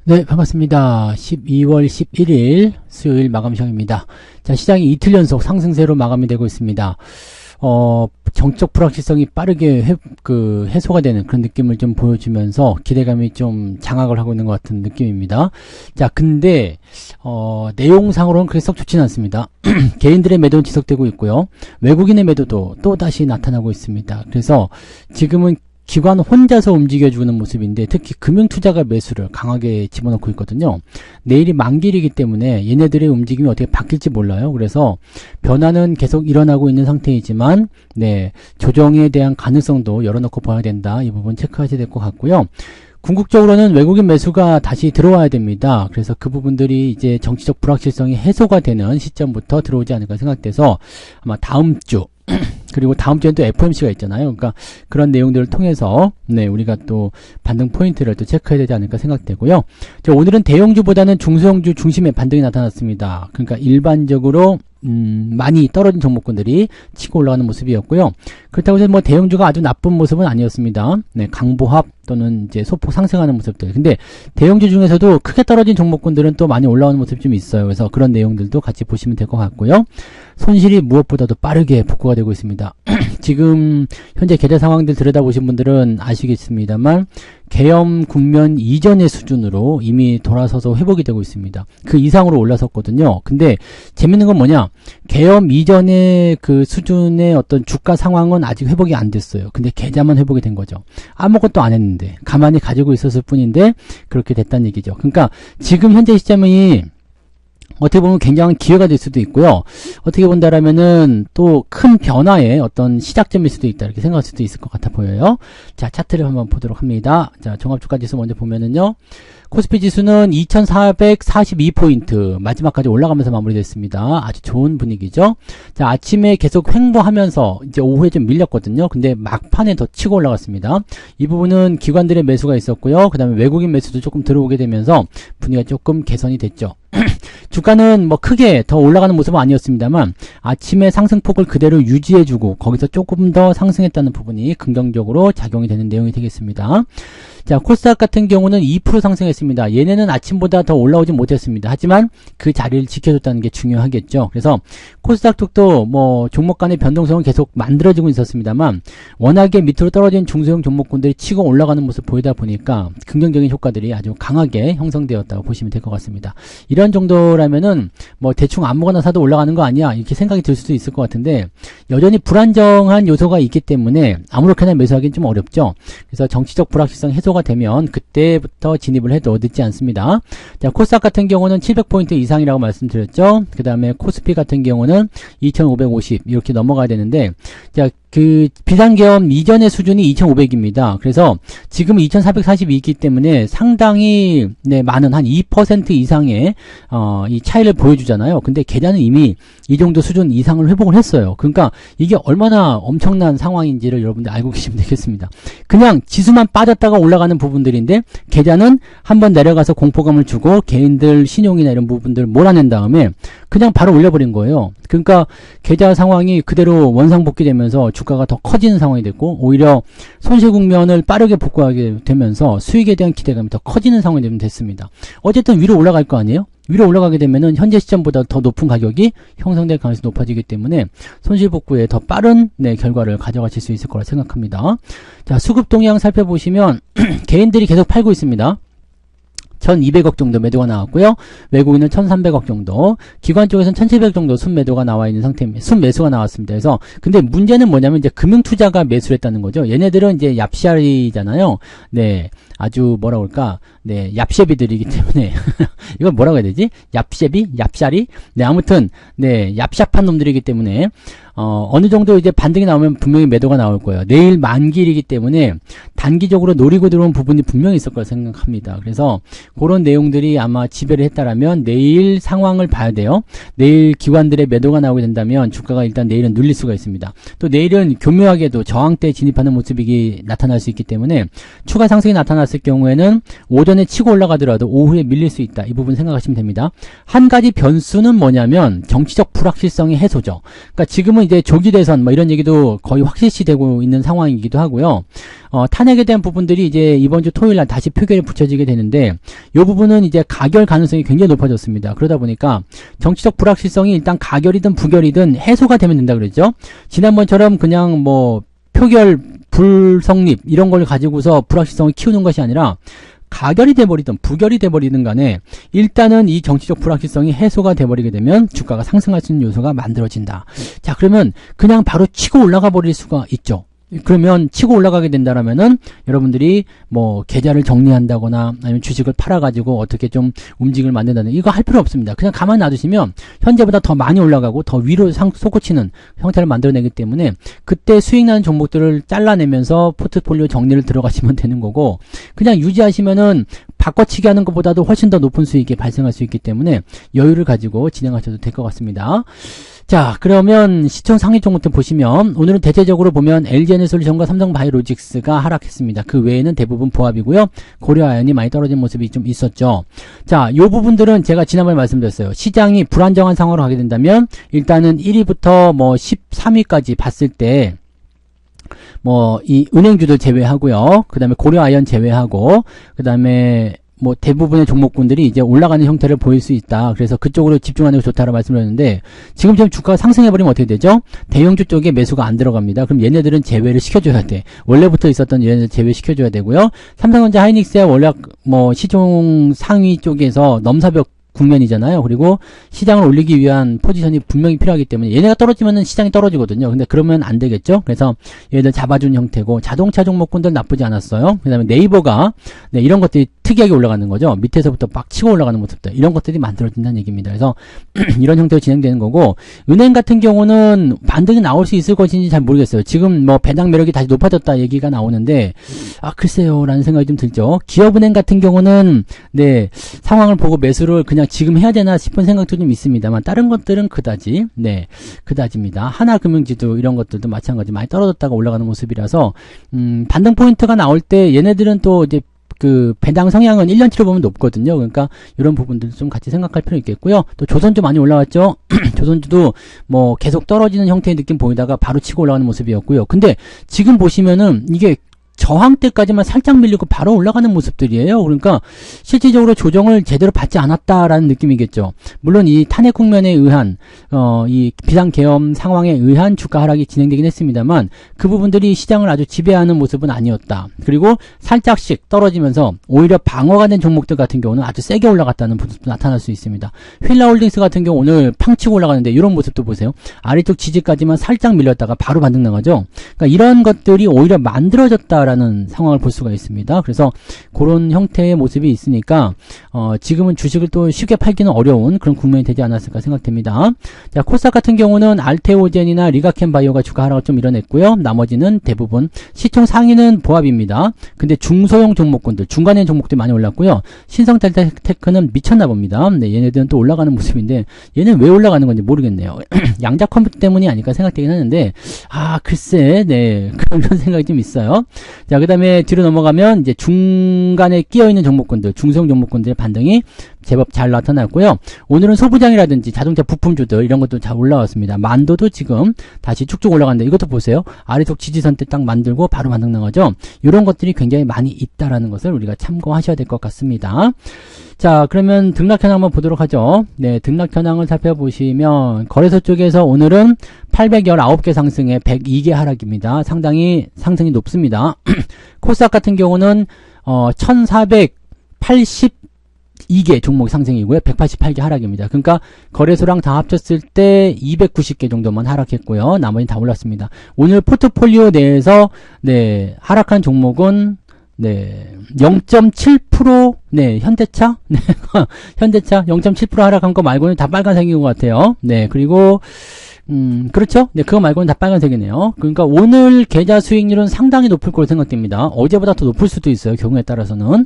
네, 반갑습니다. 12월 11일 수요일 마감 시간입니다. 자, 시장이 이틀 연속 상승세로 마감이 되고 있습니다. 정적 불확실성이 빠르게 해소가 되는 그런 느낌을 좀 보여주면서 기대감이 좀 장악을 하고 있는 것 같은 느낌입니다. 자, 근데, 내용상으로는 그렇게 썩 좋지는 않습니다. 개인들의 매도는 지속되고 있고요. 외국인의 매도도 또 다시 나타나고 있습니다. 그래서 지금은 기관 혼자서 움직여주는 모습인데 특히 금융투자가 매수를 강하게 집어넣고 있거든요. 내일이 만기일이기 때문에 얘네들의 움직임이 어떻게 바뀔지 몰라요. 그래서 변화는 계속 일어나고 있는 상태이지만 조정에 대한 가능성도 열어놓고 봐야 된다. 이 부분 체크하셔야 될 것 같고요. 궁극적으로는 외국인 매수가 다시 들어와야 됩니다. 그래서 그 부분들이 이제 정치적 불확실성이 해소가 되는 시점부터 들어오지 않을까 생각돼서 아마 다음 주 그리고 다음 주엔 또 FOMC가 있잖아요. 그러니까 그런 내용들을 통해서 우리가 또 반등 포인트를 또 체크해야 되지 않을까 생각되고요. 오늘은 대형주보다는 중소형주 중심의 반등이 나타났습니다. 그러니까 일반적으로 많이 떨어진 종목군들이 치고 올라가는 모습이었고요. 그렇다고 해서 뭐 대형주가 아주 나쁜 모습은 아니었습니다. 강보합 또는 이제 소폭 상승하는 모습들. 근데 대형주 중에서도 크게 떨어진 종목군들은 또 많이 올라오는 모습이 좀 있어요. 그래서 그런 내용들도 같이 보시면 될 것 같고요. 손실이 무엇보다도 빠르게 복구가 되고 있습니다. 지금 현재 계좌 상황들 들여다보신 분들은 아시겠습니다만 계엄 국면 이전의 수준으로 이미 돌아서서 회복이 되고 있습니다. 그 이상으로 올라섰거든요. 근데 재밌는 건 뭐냐? 계엄 이전의 그 수준의 어떤 주가 상황은 아직 회복이 안 됐어요. 근데 계좌만 회복이 된 거죠. 아무것도 안 했는데 가만히 가지고 있었을 뿐인데 그렇게 됐다는 얘기죠. 그러니까 지금 현재 시점이 어떻게 보면 굉장한 기회가 될 수도 있고요. 어떻게 본다라면은 또 큰 변화의 어떤 시작점일 수도 있다. 이렇게 생각할 수도 있을 것 같아 보여요. 자, 차트를 한번 보도록 합니다. 자, 종합주가 지수 먼저 보면은요. 코스피 지수는 2442포인트 마지막까지 올라가면서 마무리됐습니다. 아주 좋은 분위기죠. 자, 아침에 계속 횡보하면서 이제 오후에 좀 밀렸거든요. 근데 막판에 더 치고 올라갔습니다. 이 부분은 기관들의 매수가 있었고요. 그 다음에 외국인 매수도 조금 들어오게 되면서 분위기가 조금 개선이 됐죠. 주가는 뭐 크게 더 올라가는 모습은 아니었습니다만 아침에 상승폭을 그대로 유지해주고 거기서 조금 더 상승했다는 부분이 긍정적으로 작용이 되는 내용이 되겠습니다. 자, 코스닥 같은 경우는 2% 상승했습니다. 얘네는 아침보다 더 올라오지 못했습니다. 하지만 그 자리를 지켜줬다는 게 중요하겠죠. 그래서 코스닥 쪽도 뭐 종목 간의 변동성은 계속 만들어지고 있었습니다만 워낙에 밑으로 떨어진 중소형 종목군들이 치고 올라가는 모습 보이다 보니까 긍정적인 효과들이 아주 강하게 형성되었다고 보시면 될 것 같습니다. 이런 정도라면은 뭐 대충 아무거나 사도 올라가는 거 아니야 이렇게 생각이 들 수도 있을 것 같은데 여전히 불안정한 요소가 있기 때문에 아무렇게나 매수하기는 좀 어렵죠. 그래서 정치적 불확실성 해소가 되면 그때부터 진입을 해도 늦지 않습니다. 자, 코스닥 같은 경우는 700포인트 이상이라고 말씀드렸죠. 그 다음에 코스피 같은 경우는 2550 이렇게 넘어가야 되는데 자, 그 비상계엄 이전의 수준이 2500입니다. 그래서 지금 2442이기 때문에 상당히 많은 한 2% 이상의 이 차이를 보여주잖아요. 근데 계좌는 이미 이 정도 수준 이상을 회복을 했어요. 그러니까 이게 얼마나 엄청난 상황인지를 여러분들 알고 계시면 되겠습니다. 그냥 지수만 빠졌다가 올라가는 부분들인데 계좌는 한번 내려가서 공포감을 주고 개인들 신용이나 이런 부분들을 몰아낸 다음에 그냥 바로 올려버린 거예요. 그러니까 계좌 상황이 그대로 원상복귀되면서 주가가 더 커지는 상황이 됐고 오히려 손실 국면을 빠르게 복구하게 되면서 수익에 대한 기대감이 더 커지는 상황이 됐습니다. 어쨌든 위로 올라갈 거 아니에요? 위로 올라가게 되면은 현재 시점보다 더 높은 가격이 형성될 가능성이 높아지기 때문에 손실 복구에 더 빠른 결과를 가져가실 수 있을 거라 생각합니다. 자, 수급 동향 살펴보시면 개인들이 계속 팔고 있습니다. 1200억 정도 매도가 나왔고요. 외국인은 1300억 정도, 기관 쪽에서는 1700 정도 순매도가 나와 있는 상태입니다. 순매수가 나왔습니다. 그래서 근데 문제는 뭐냐면 이제 금융투자가 매수를 했다는 거죠. 얘네들은 이제 얍샤리잖아요. 아주 뭐라 그럴까? 얍쉐비들이기 때문에 이걸 뭐라고 해야 되지? 얍쉐비? 얍샤리? 아무튼 얍샵한 놈들이기 때문에 어느 정도 이제 반등이 나오면 분명히 매도가 나올 거예요. 내일 만기일이기 때문에 단기적으로 노리고 들어온 부분이 분명히 있을 거라 생각합니다. 그래서 그런 내용들이 아마 지배를 했다라면 내일 상황을 봐야 돼요. 내일 기관들의 매도가 나오게 된다면 주가가 일단 내일은 눌릴 수가 있습니다. 또 내일은 교묘하게도 저항대에 진입하는 모습이 나타날 수 있기 때문에 추가 상승이 나타났을 봤을 경우에는 오전에 치고 올라가더라도 오후에 밀릴 수 있다. 이 부분 생각하시면 됩니다. 한 가지 변수는 뭐냐면 정치적 불확실성의 해소죠. 그러니까 지금은 이제 조기 대선 뭐 이런 얘기도 거의 확실시되고 있는 상황이기도 하고요. 탄핵에 대한 부분들이 이제 이번 주 토요일 날 다시 표결에 붙여지게 되는데 이 부분은 이제 가결 가능성이 굉장히 높아졌습니다. 그러다 보니까 정치적 불확실성이 일단 가결이든 부결이든 해소가 되면 된다 그랬죠. 지난번처럼 그냥 뭐 표결 불성립 이런 걸 가지고서 불확실성을 키우는 것이 아니라 가결이 돼버리든 부결이 돼버리든 간에 일단은 이 정치적 불확실성이 해소가 돼버리게 되면 주가가 상승할 수 있는 요소가 만들어진다. 자, 그러면 그냥 바로 치고 올라가 버릴 수가 있죠. 그러면 치고 올라가게 된다라면은 여러분들이 뭐 계좌를 정리한다거나 아니면 주식을 팔아가지고 어떻게 좀 움직임을 만든다는 이거 할 필요 없습니다. 그냥 가만히 놔두시면 현재보다 더 많이 올라가고 더 위로 솟구치는 형태를 만들어내기 때문에 그때 수익 나는 종목들을 잘라내면서 포트폴리오 정리를 들어가시면 되는 거고 그냥 유지하시면은 바꿔치기 하는 것보다도 훨씬 더 높은 수익이 발생할 수 있기 때문에 여유를 가지고 진행하셔도 될 것 같습니다. 자, 그러면 시총 상위 종목들 보시면 오늘은 대체적으로 보면 LG에너솔루션과 삼성바이오로직스가 하락했습니다. 그 외에는 대부분 보합이고요. 고려아연이 많이 떨어진 모습이 좀 있었죠. 자, 요 부분들은 제가 지난번에 말씀드렸어요. 시장이 불안정한 상황으로 가게 된다면 일단은 1위부터 뭐 13위까지 봤을 때 뭐 이 은행주들 제외하고요. 그 다음에 고려아연 제외하고 그 다음에 뭐 대부분의 종목군들이 이제 올라가는 형태를 보일 수 있다. 그래서 그쪽으로 집중하는 게 좋다라고 말씀드렸는데 지금처럼 주가가 상승해버리면 어떻게 되죠? 대형주 쪽에 매수가 안 들어갑니다. 그럼 얘네들은 제외를 시켜줘야 돼. 원래부터 있었던 얘네들 제외시켜줘야 되고요. 삼성전자 하이닉스야 원래 뭐 시총 상위 쪽에서 넘사벽 국면이잖아요. 그리고 시장을 올리기 위한 포지션이 분명히 필요하기 때문에 얘네가 떨어지면은 시장이 떨어지거든요. 근데 그러면 안 되겠죠. 그래서 얘들 잡아준 형태고 자동차 종목군들 나쁘지 않았어요. 그 다음에 네이버가 네, 이런 것들이 특이하게 올라가는 거죠. 밑에서부터 막 치고 올라가는 모습들 이런 것들이 만들어진다는 얘기입니다. 그래서 이런 형태로 진행되는 거고 은행 같은 경우는 반등이 나올 수 있을 것인지 잘 모르겠어요. 지금 뭐 배당 매력이 다시 높아졌다 얘기가 나오는데 글쎄요 라는 생각이 좀 들죠. 기업은행 같은 경우는 네 상황을 보고 매수를 그냥 지금 해야 되나 싶은 생각도 좀 있습니다만 다른 것들은 그다지 네 그다지입니다. 하나금융지도 이런 것들도 마찬가지 많이 떨어졌다가 올라가는 모습이라서 반등 포인트가 나올 때 얘네들은 또 이제 그 배당 성향은 1년치로 보면 높거든요. 그러니까 이런 부분들도 좀 같이 생각할 필요 있겠고요. 또 조선주 많이 올라왔죠. 조선주도 뭐 계속 떨어지는 형태의 느낌 보이다가 바로 치고 올라가는 모습이었고요. 근데 지금 보시면은 이게 저항 때까지만 살짝 밀리고 바로 올라가는 모습들이에요. 그러니까 실질적으로 조정을 제대로 받지 않았다라는 느낌이겠죠. 물론 이 탄핵 국면에 의한 이 비상계엄 상황에 의한 주가 하락이 진행되긴 했습니다만 그 부분들이 시장을 아주 지배하는 모습은 아니었다. 그리고 살짝씩 떨어지면서 오히려 방어가 된 종목들 같은 경우는 아주 세게 올라갔다는 모습도 나타날 수 있습니다. 휠라홀딩스 같은 경우 오늘 팡치고 올라가는데 이런 모습도 보세요. 아래쪽 지지까지만 살짝 밀렸다가 바로 반등 나가죠. 그러니까 이런 것들이 오히려 만들어졌다 라는 상황을 볼 수가 있습니다. 그래서 그런 형태의 모습이 있으니까 지금은 주식을 또 쉽게 팔기는 어려운 그런 국면이 되지 않았을까 생각됩니다. 자, 코스닥 같은 경우는 알테오젠이나 리가켄바이오가 주가 하락을 좀 이뤄냈고요. 나머지는 대부분 시총 상위는 보합입니다. 근데 중소형 종목군들, 중간에 종목들이 많이 올랐고요. 신성텔테크는 미쳤나 봅니다. 네, 얘네들은 또 올라가는 모습인데 얘는 왜 올라가는 건지 모르겠네요. 양자 컴퓨터 때문이 아닐까 생각되긴 하는데 글쎄 네 그런 생각이 좀 있어요. 자, 그 다음에 뒤로 넘어가면 이제 중간에 끼어있는 종목군들, 중소형 종목군들의 반등이 제법 잘 나타났고요. 오늘은 소부장이라든지 자동차 부품주들 이런 것도 잘 올라왔습니다. 만도도 지금 다시 쭉쭉 올라가는데 이것도 보세요. 아래쪽 지지선 때 딱 만들고 바로 반등 나가죠. 이런 것들이 굉장히 많이 있다라는 것을 우리가 참고하셔야 될 것 같습니다. 자, 그러면 등락 현황 한번 보도록 하죠. 네, 등락 현황을 살펴보시면 거래소 쪽에서 오늘은 819개 상승에 102개 하락입니다. 상당히 상승이 높습니다. 코스닥 같은 경우는 1482개 종목 상승이고요. 188개 하락입니다. 그러니까 거래소랑 다 합쳤을 때 290개 정도만 하락했고요. 나머지는 다 올랐습니다. 오늘 포트폴리오 내에서 네, 하락한 종목은 네, 0.7% 네, 현대차 네, 현대차 0.7% 하락한 거 말고는 다 빨간색인 것 같아요. 네, 그리고 그렇죠? 네, 그거 말고는 다 빨간색이네요. 그러니까 오늘 계좌 수익률은 상당히 높을 거로 생각됩니다. 어제보다 더 높을 수도 있어요. 경우에 따라서는.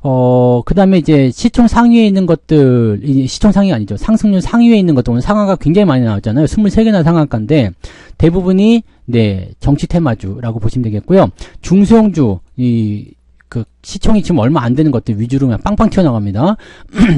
그 다음에 이제 시총 상위에 있는 것들, 시총 상위 아니죠. 상승률 상위에 있는 것들, 오늘 상한가 굉장히 많이 나왔잖아요. 23개나 상한가인데, 대부분이, 네, 정치 테마주라고 보시면 되겠고요. 중소형주, 시총이 지금 얼마 안 되는 것들 위주로 그냥 빵빵 튀어나갑니다.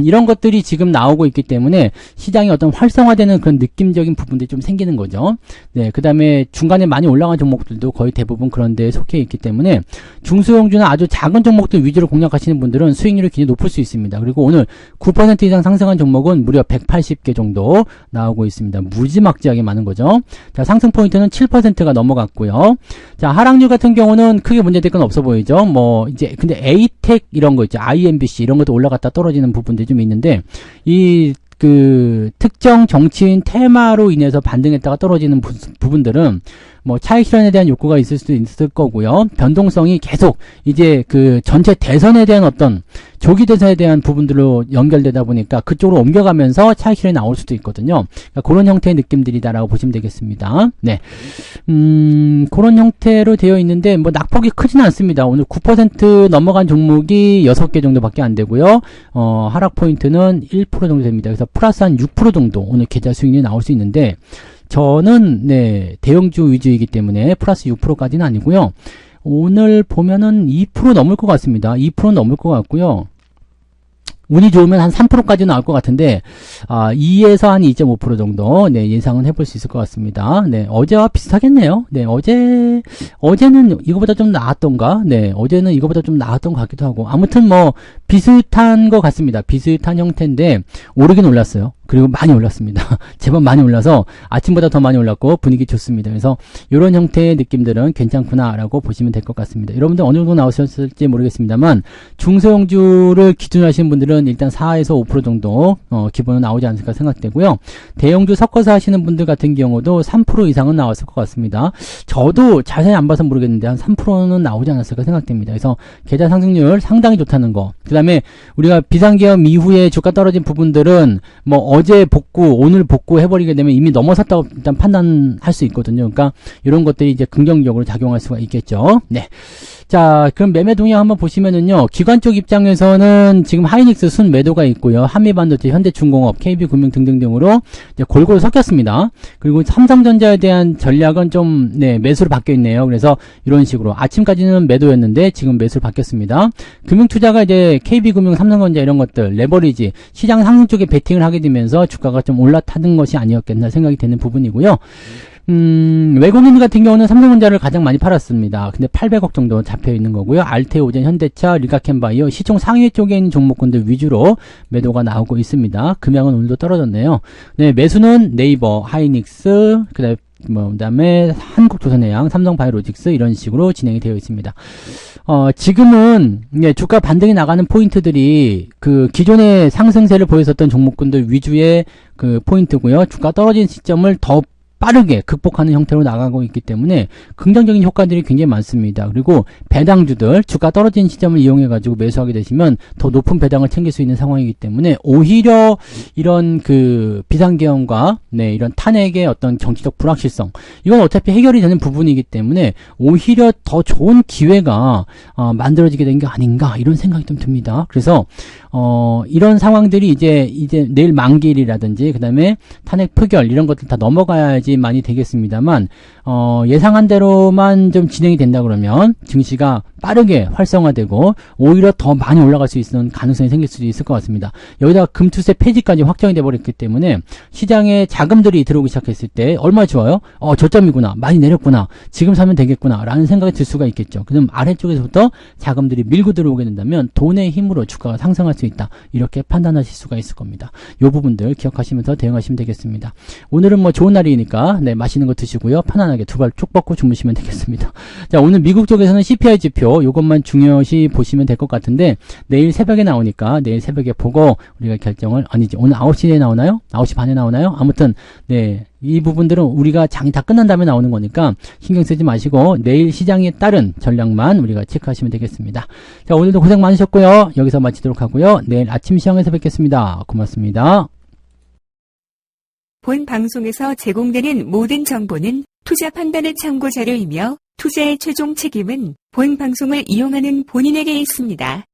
이런 것들이 지금 나오고 있기 때문에 시장이 어떤 활성화되는 그런 느낌적인 부분들이 좀 생기는 거죠. 네, 그 다음에 중간에 많이 올라간 종목들도 거의 대부분 그런 데에 속해 있기 때문에 중소형주나 아주 작은 종목들 위주로 공략하시는 분들은 수익률이 굉장히 높을 수 있습니다. 그리고 오늘 9% 이상 상승한 종목은 무려 180개 정도 나오고 있습니다. 무지막지하게 많은 거죠. 자, 상승 포인트는 7%가 넘어갔고요. 자, 하락률 같은 경우는 크게 문제될 건 없어 보이죠. 뭐 이제 근데 에이텍 이런 거 있죠. IMBC 이런 것도 올라갔다 떨어지는 부분들이 좀 있는데 이 특정 정치인 테마로 인해서 반등했다가 떨어지는 부분들은 뭐 차익 실현에 대한 욕구가 있을 수도 있을 거고요. 변동성이 계속 이제 전체 대선에 대한 어떤 조기 대선에 대한 부분들로 연결되다 보니까 그쪽으로 옮겨가면서 차익 실현이 나올 수도 있거든요. 그러니까 그런 형태의 느낌들이다라고 보시면 되겠습니다. 네. 그런 형태로 되어 있는데 뭐 낙폭이 크지는 않습니다. 오늘 9% 넘어간 종목이 6개 정도밖에 안 되고요. 하락 포인트는 1% 정도 됩니다. 그래서 플러스 한 6% 정도 오늘 계좌 수익률이 나올 수 있는데 저는 네, 대형주 위주이기 때문에 플러스 6%까지는 아니고요. 오늘 보면은 2% 넘을 것 같습니다. 2% 넘을 것 같고요. 운이 좋으면 한 3%까지 나올 것 같은데 2에서 한 2.5% 정도 네, 예상은 해볼 수 있을 것 같습니다. 네, 어제와 비슷하겠네요. 네, 어제는 이거보다 좀 나았던가? 네, 어제는 이거보다 좀 나았던 것 같기도 하고 아무튼 뭐 비슷한 것 같습니다. 비슷한 형태인데 오르긴 올랐어요. 그리고 많이 올랐습니다. 제법 많이 올라서 아침보다 더 많이 올랐고 분위기 좋습니다. 그래서 이런 형태의 느낌들은 괜찮구나라고 보시면 될 것 같습니다. 여러분들 어느 정도 나오셨을지 모르겠습니다만 중소형주를 기준으로 하시는 분들은 일단 4에서 5% 정도 기본으로 나오지 않을까 생각되고요. 대형주 섞어서 하시는 분들 같은 경우도 3% 이상은 나왔을 것 같습니다. 저도 자세히 안 봐서 모르겠는데 한 3%는 나오지 않았을까 생각됩니다. 그래서 계좌 상승률 상당히 좋다는 거. 그 다음에 우리가 비상계엄 이후에 주가 떨어진 부분들은 뭐 어제 복구, 오늘 복구 해버리게 되면 이미 넘어섰다고 일단 판단할 수 있거든요. 그러니까 이런 것들이 이제 긍정적으로 작용할 수가 있겠죠. 네. 자, 그럼 매매 동향 한번 보시면은요, 기관 쪽 입장에서는 지금 하이닉스 순 매도가 있고요, 한미반도체, 현대중공업, KB금융 등등등으로 이제 골고루 섞였습니다. 그리고 삼성전자에 대한 전략은 좀, 네, 매수로 바뀌어 있네요. 그래서 이런 식으로 아침까지는 매도였는데 지금 매수로 바뀌었습니다. 금융투자가 이제 KB금융, 삼성전자 이런 것들, 레버리지, 시장 상승 쪽에 베팅을 하게 되면서 주가가 좀 올라타는 것이 아니었겠나 생각이 되는 부분이고요. 외국인 같은 경우는 삼성전자를 가장 많이 팔았습니다. 근데 800억 정도 잡혀 있는 거고요. 알테오젠, 현대차, 리가켄바이오, 시총 상위 쪽에 있는 종목군들 위주로 매도가 나오고 있습니다. 금액은 오늘도 떨어졌네요. 네, 매수는 네이버, 하이닉스, 그다음에 한국조선해양, 삼성바이오로직스 이런 식으로 진행이 되어 있습니다. 지금은 네, 주가 반등이 나가는 포인트들이 기존의 상승세를 보였었던 종목군들 위주의 포인트고요. 주가 떨어진 시점을 더 빠르게 극복하는 형태로 나가고 있기 때문에 긍정적인 효과들이 굉장히 많습니다. 그리고 배당주들 주가 떨어진 시점을 이용해 가지고 매수하게 되시면 더 높은 배당을 챙길 수 있는 상황이기 때문에 오히려 이런 비상계엄과 네, 이런 탄핵의 어떤 정치적 불확실성 이건 어차피 해결이 되는 부분이기 때문에 오히려 더 좋은 기회가 만들어지게 된 게 아닌가 이런 생각이 좀 듭니다. 그래서 이런 상황들이 이제 내일 만기일이라든지 그다음에 탄핵 표결 이런 것들 다 넘어가야지 많이 되겠습니다만 예상한 대로만 좀 진행이 된다 그러면 증시가 빠르게 활성화되고 오히려 더 많이 올라갈 수 있는 가능성이 생길 수도 있을 것 같습니다. 여기다가 금투세 폐지까지 확정이 돼버렸기 때문에 시장에 자금들이 들어오기 시작했을 때 얼마나 좋아요? 저점이구나, 많이 내렸구나, 지금 사면 되겠구나 라는 생각이 들 수가 있겠죠. 그럼 아래쪽에서부터 자금들이 밀고 들어오게 된다면 돈의 힘으로 주가가 상승할 수 있다, 이렇게 판단하실 수가 있을 겁니다. 이 부분들 기억하시면서 대응하시면 되겠습니다. 오늘은 뭐 좋은 날이니까 네, 맛있는 거 드시고요, 편안하게 두 발 쭉 뻗고 주무시면 되겠습니다. 자, 오늘 미국 쪽에서는 CPI 지표 요것만 중요시 보시면 될 것 같은데 내일 새벽에 나오니까 내일 새벽에 보고 우리가 결정을, 아니지, 오늘 9시에 나오나요? 9시 반에 나오나요? 아무튼 네, 이 부분들은 우리가 장이 다 끝난 다음에 나오는 거니까 신경 쓰지 마시고 내일 시장에 따른 전략만 우리가 체크하시면 되겠습니다. 자, 오늘도 고생 많으셨고요. 여기서 마치도록 하고요. 내일 아침 시황에서 뵙겠습니다. 고맙습니다. 본 방송에서 제공되는 모든 정보는 투자 판단의 참고 자료이며 투자의 최종 책임은 본 방송을 이용하는 본인에게 있습니다.